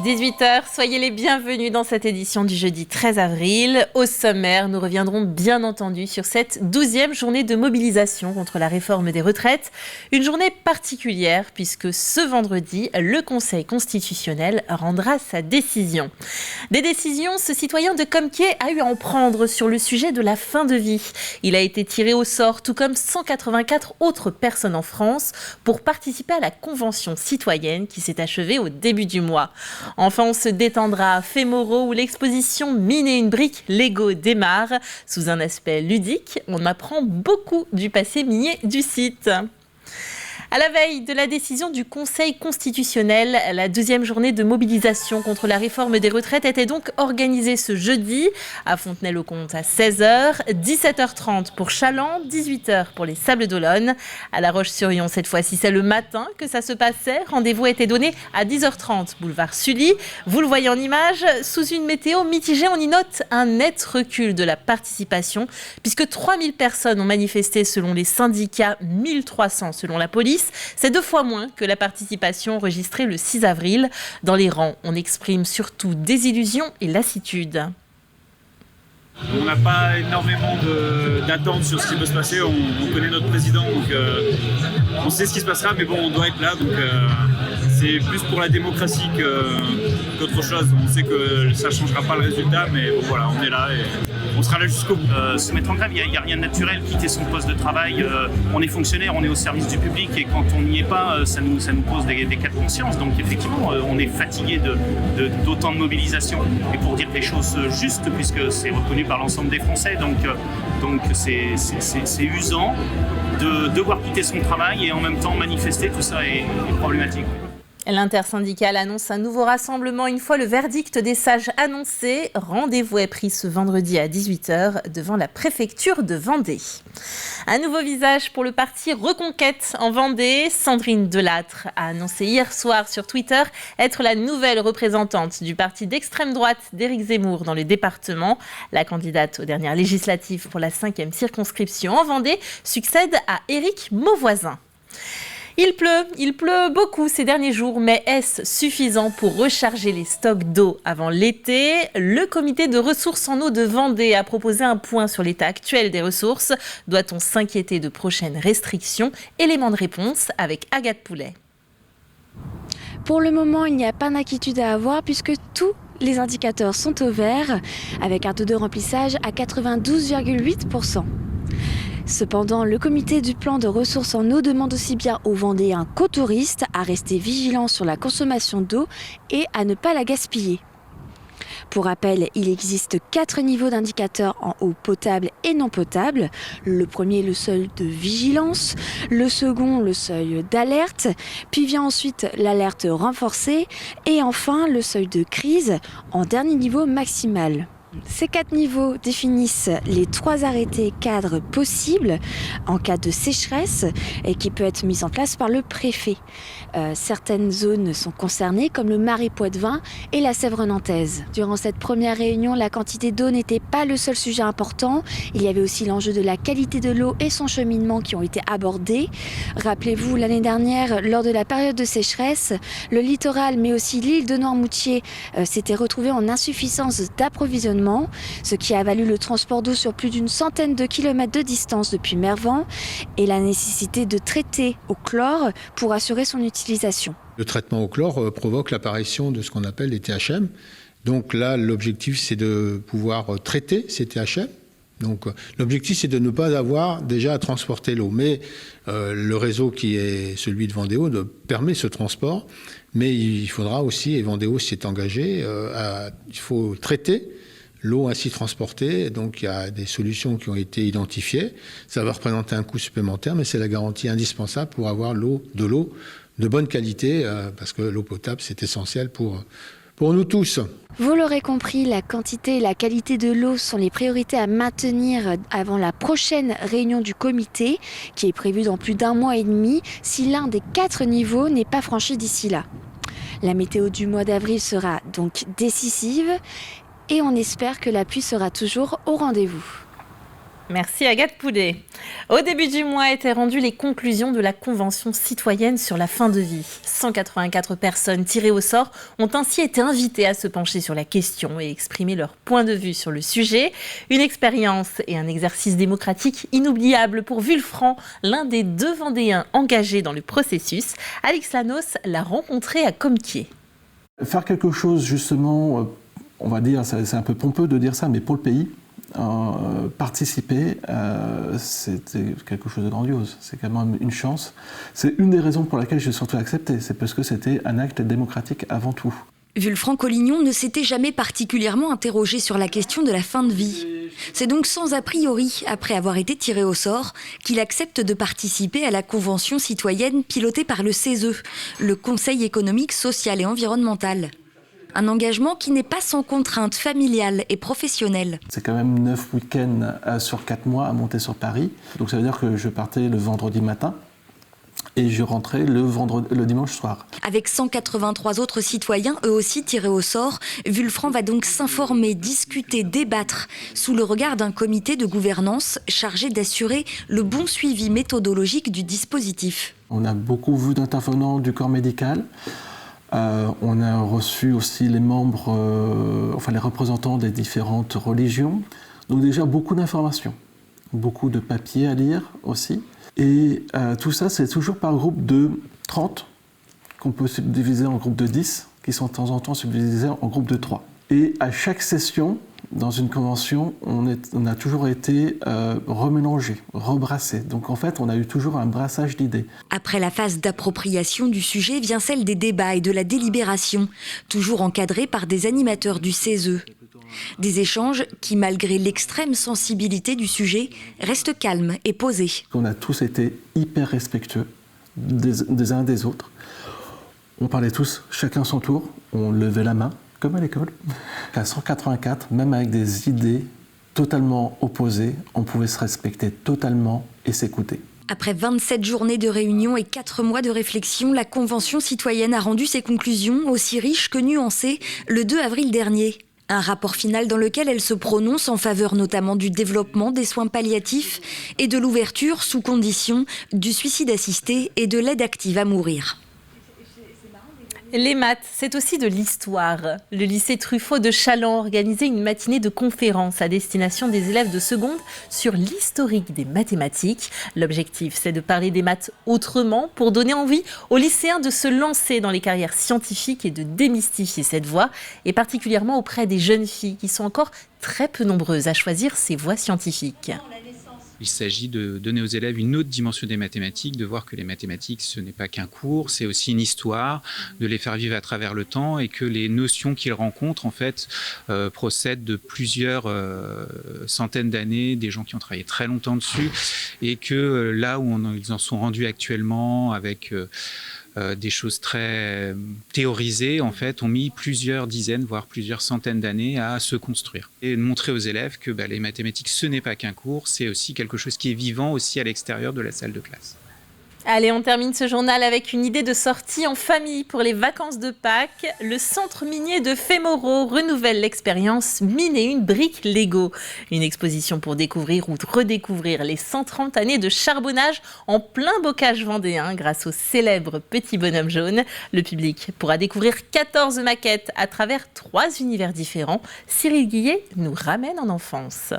18h, soyez les bienvenus dans cette édition du jeudi 13 avril. Au sommaire, nous reviendrons bien entendu sur cette 12e journée de mobilisation contre la réforme des retraites. Une journée particulière puisque ce vendredi, le Conseil constitutionnel rendra sa décision. Des décisions, ce citoyen de Compiègne a eu à en prendre sur le sujet de la fin de vie. Il a été tiré au sort, tout comme 184 autres personnes en France, pour participer à la Convention citoyenne qui s'est achevée au début du mois. Enfin, on se détendra à Fémoro où l'exposition Mine et une brique Lego démarre. Sous un aspect ludique, on apprend beaucoup du passé minier du site. À la veille de la décision du Conseil constitutionnel, la 12e journée de mobilisation contre la réforme des retraites était donc organisée ce jeudi à Fontenay-le-Comte à 16h, 17h30 pour Chaland, 18h pour les Sables d'Olonne. À La Roche-sur-Yon, cette fois-ci, c'est le matin que ça se passait. Rendez-vous a été donné à 10h30, boulevard Sully. Vous le voyez en image, sous une météo mitigée, on y note un net recul de la participation, puisque 3000 personnes ont manifesté selon les syndicats, 1300 selon la police. C'est 2 fois moins que la participation enregistrée le 6 avril. Dans les rangs, on exprime surtout désillusion et lassitude. On n'a pas énormément d'attentes sur ce qui peut se passer. On connaît notre président, donc on sait ce qui se passera, mais bon, on doit être là. Donc c'est plus pour la démocratie qu'autre chose. On sait que ça ne changera pas le résultat, mais bon, voilà, on est là et on sera là jusqu'au bout. Se mettre en grève, il n'y a rien de naturel. Quitter son poste de travail, on est fonctionnaire, on est au service du public et quand on n'y est pas, ça nous pose des cas de conscience. Donc effectivement, on est fatigué d'autant de mobilisation. Et pour dire des choses justes, puisque c'est reconnu par l'ensemble des Français, donc c'est usant de devoir quitter son travail et en même temps manifester, tout ça est problématique. L'intersyndicale annonce un nouveau rassemblement une fois le verdict des sages annoncé. Rendez-vous est pris ce vendredi à 18h devant la préfecture de Vendée. Un nouveau visage pour le parti Reconquête en Vendée. Sandrine Delattre a annoncé hier soir sur Twitter être la nouvelle représentante du parti d'extrême droite d'Éric Zemmour dans le département. La candidate aux dernières législatives pour la 5e circonscription en Vendée succède à Éric Mauvoisin. Il pleut beaucoup ces derniers jours, mais est-ce suffisant pour recharger les stocks d'eau avant l'été ? Le comité de ressources en eau de Vendée a proposé un point sur l'état actuel des ressources. Doit-on s'inquiéter de prochaines restrictions ? Élément de réponse avec Agathe Poulet. Pour le moment, il n'y a pas d'inquiétude à avoir puisque tous les indicateurs sont au vert avec un taux de remplissage à 92,8%. Cependant, le comité du plan de ressources en eau demande aussi bien aux Vendéens qu'aux touristes à rester vigilants sur la consommation d'eau et à ne pas la gaspiller. Pour rappel, il existe 4 niveaux d'indicateurs en eau potable et non potable. Le premier, le seuil de vigilance. Le second, le seuil d'alerte. Puis vient ensuite l'alerte renforcée. Et enfin, le seuil de crise en dernier niveau maximal. Ces 4 niveaux définissent les 3 arrêtés cadres possibles en cas de sécheresse et qui peut être mis en place par le préfet. Certaines zones sont concernées comme le Marais Poitevin et la Sèvre nantaise. Durant cette première réunion, la quantité d'eau n'était pas le seul sujet important. Il y avait aussi l'enjeu de la qualité de l'eau et son cheminement qui ont été abordés. Rappelez-vous, l'année dernière, lors de la période de sécheresse, le littoral mais aussi l'île de Noirmoutier s'étaient retrouvés en insuffisance d'approvisionnement, ce qui a valu le transport d'eau sur plus d'une centaine de kilomètres de distance depuis Mervan et la nécessité de traiter au chlore pour assurer son utilisation. Le traitement au chlore provoque l'apparition de ce qu'on appelle les THM. Donc là, l'objectif, c'est de pouvoir traiter ces THM. Donc l'objectif, c'est de ne pas avoir déjà à transporter l'eau. Mais le réseau qui est celui de Vendéo permet ce transport. Mais il faudra aussi, et Vendéo s'y est engagé, il faut traiter l'eau ainsi transportée. Donc il y a des solutions qui ont été identifiées. Ça va représenter un coût supplémentaire, mais c'est la garantie indispensable pour avoir de l'eau de bonne qualité, parce que l'eau potable, c'est essentiel pour nous tous. Vous l'aurez compris, la quantité et la qualité de l'eau sont les priorités à maintenir avant la prochaine réunion du comité, qui est prévue dans plus d'1 mois et demi, si l'un des 4 niveaux n'est pas franchi d'ici là. La météo du mois d'avril sera donc décisive et on espère que la pluie sera toujours au rendez-vous. Merci Agathe Poulet. Au début du mois étaient rendues les conclusions de la Convention citoyenne sur la fin de vie. 184 personnes tirées au sort ont ainsi été invitées à se pencher sur la question et exprimer leur point de vue sur le sujet. Une expérience et un exercice démocratique inoubliable pour Vulfran, l'un des 2 Vendéens engagés dans le processus. Alix Lanos l'a rencontré à Comquier. Faire quelque chose justement, on va dire, c'est un peu pompeux de dire ça, mais pour le pays, participer, c'était quelque chose de grandiose. C'est quand même une chance. C'est une des raisons pour laquelle j'ai surtout accepté. C'est parce que c'était un acte démocratique avant tout. Vulfran Collignon ne s'était jamais particulièrement interrogé sur la question de la fin de vie. C'est donc sans a priori, après avoir été tiré au sort, qu'il accepte de participer à la Convention citoyenne pilotée par le CESE, le Conseil économique, social et environnemental. Un engagement qui n'est pas sans contrainte familiale et professionnelle. C'est quand même 9 week-ends sur 4 mois à monter sur Paris. Donc ça veut dire que je partais le vendredi matin et je rentrais le dimanche soir. Avec 183 autres citoyens, eux aussi tirés au sort, Vulfran va donc s'informer, discuter, débattre sous le regard d'un comité de gouvernance chargé d'assurer le bon suivi méthodologique du dispositif. On a beaucoup vu d'intervenants du corps médical. On a reçu aussi les membres, les représentants des différentes religions. Donc déjà beaucoup d'informations, beaucoup de papiers à lire aussi. Et tout ça, c'est toujours par groupe de 30, qu'on peut subdiviser en groupe de 10, qui sont de temps en temps subdivisés en groupe de 3. Et à chaque session, dans une convention, on a toujours été remélangé, rebrassé. Donc en fait, on a eu toujours un brassage d'idées. Après la phase d'appropriation du sujet vient celle des débats et de la délibération, toujours encadrée par des animateurs du CESE. Des échanges qui, malgré l'extrême sensibilité du sujet, restent calmes et posés. On a tous été hyper respectueux des uns des autres. On parlait tous, chacun son tour, on levait la main. Comme à l'école. À 184, même avec des idées totalement opposées, on pouvait se respecter totalement et s'écouter. Après 27 journées de réunion et 4 mois de réflexion, la Convention citoyenne a rendu ses conclusions, aussi riches que nuancées, le 2 avril dernier. Un rapport final dans lequel elle se prononce en faveur notamment du développement des soins palliatifs et de l'ouverture, sous condition, du suicide assisté et de l'aide active à mourir. Les maths, c'est aussi de l'histoire. Le lycée Truffaut de Challans organisait une matinée de conférences à destination des élèves de seconde sur l'historique des mathématiques. L'objectif, c'est de parler des maths autrement pour donner envie aux lycéens de se lancer dans les carrières scientifiques et de démystifier cette voie, et particulièrement auprès des jeunes filles qui sont encore très peu nombreuses à choisir ces voies scientifiques. Il s'agit de donner aux élèves une autre dimension des mathématiques, de voir que les mathématiques, ce n'est pas qu'un cours, c'est aussi une histoire, de les faire vivre à travers le temps et que les notions qu'ils rencontrent, en fait, procèdent de plusieurs centaines d'années, des gens qui ont travaillé très longtemps dessus, et que là où ils en sont rendus actuellement avec des choses très théorisées, en fait, ont mis plusieurs dizaines, voire plusieurs centaines d'années à se construire. Et de montrer aux élèves que les mathématiques, ce n'est pas qu'un cours, c'est aussi quelque chose qui est vivant aussi à l'extérieur de la salle de classe. Allez, on termine ce journal avec une idée de sortie en famille pour les vacances de Pâques. Le centre minier de Fémoro renouvelle l'expérience Mine et une brique Lego. Une exposition pour découvrir ou redécouvrir les 130 années de charbonnage en plein bocage vendéen grâce au célèbre petit bonhomme jaune. Le public pourra découvrir 14 maquettes à travers 3 univers différents. Cyril Guillet nous ramène en enfance.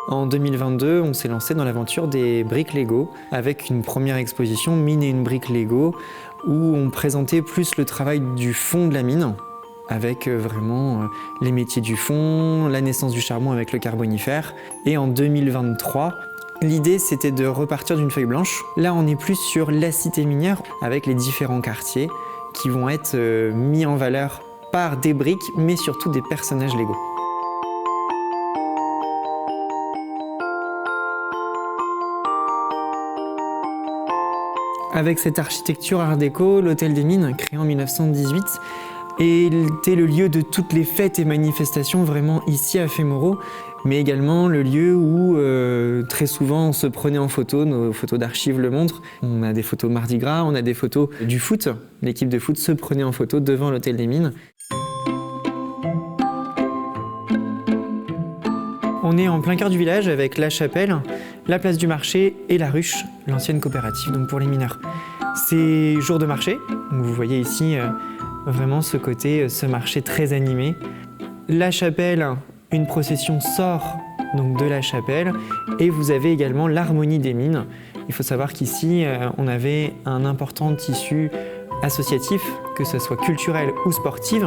En 2022, on s'est lancé dans l'aventure des briques Lego avec une première exposition Mine et une brique Lego où on présentait plus le travail du fond de la mine avec vraiment les métiers du fond, la naissance du charbon avec le carbonifère. Et en 2023, l'idée c'était de repartir d'une feuille blanche. Là, on est plus sur la cité minière avec les différents quartiers qui vont être mis en valeur par des briques mais surtout des personnages Lego. Avec cette architecture art déco, l'Hôtel des Mines, créé en 1918, était le lieu de toutes les fêtes et manifestations vraiment ici à Fémoro. mais également le lieu où très souvent on se prenait en photo, nos photos d'archives le montrent. On a des photos Mardi Gras, on a des photos du foot. L'équipe de foot se prenait en photo devant l'hôtel des Mines. On est en plein cœur du village avec la chapelle, la place du marché et la ruche, l'ancienne coopérative donc pour les mineurs. C'est jour de marché, donc vous voyez ici vraiment ce côté, ce marché très animé. La chapelle, une procession sort donc de la chapelle et vous avez également l'harmonie des mines. Il faut savoir qu'ici on avait un important tissu associatif, que ce soit culturel ou sportif.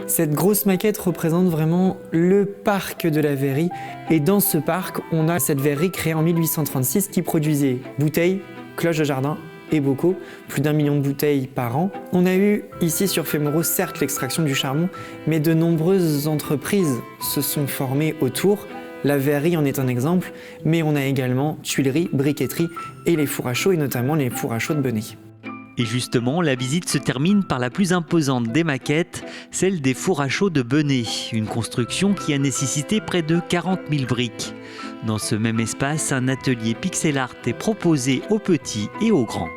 Cette grosse maquette représente vraiment le parc de la verrerie. Et dans ce parc, on a cette verrerie créée en 1836 qui produisait bouteilles, cloches de jardin et bocaux, plus d'1 million de bouteilles par an. On a eu ici sur Fémoro, certes, l'extraction du charbon, mais de nombreuses entreprises se sont formées autour. La verrerie en est un exemple, mais on a également tuilerie, briqueterie et les fours à chaud, et notamment les fours à chaud de Benay. Et justement, la visite se termine par la plus imposante des maquettes, celle des fours à chaud de Benay, une construction qui a nécessité près de 40 000 briques. Dans ce même espace, un atelier pixel art est proposé aux petits et aux grands.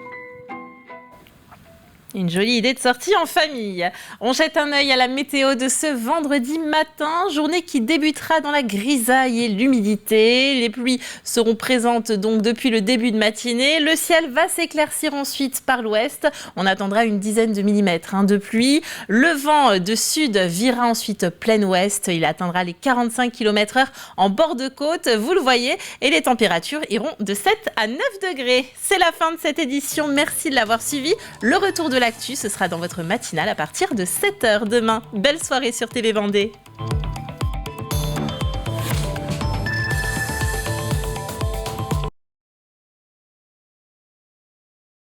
Une jolie idée de sortie en famille. On jette un œil à la météo de ce vendredi matin, journée qui débutera dans la grisaille et l'humidité. Les pluies seront présentes donc depuis le début de matinée. Le ciel va s'éclaircir ensuite par l'ouest. On attendra une dizaine de millimètres de pluie. Le vent de sud virera ensuite plein ouest. Il atteindra les 45 km/h en bord de côte, vous le voyez. Et les températures iront de 7 à 9 degrés. C'est la fin de cette édition. Merci de l'avoir suivi. Le retour de l'actu, ce sera dans votre matinale à partir de 7h demain. Belle soirée sur TV Vendée.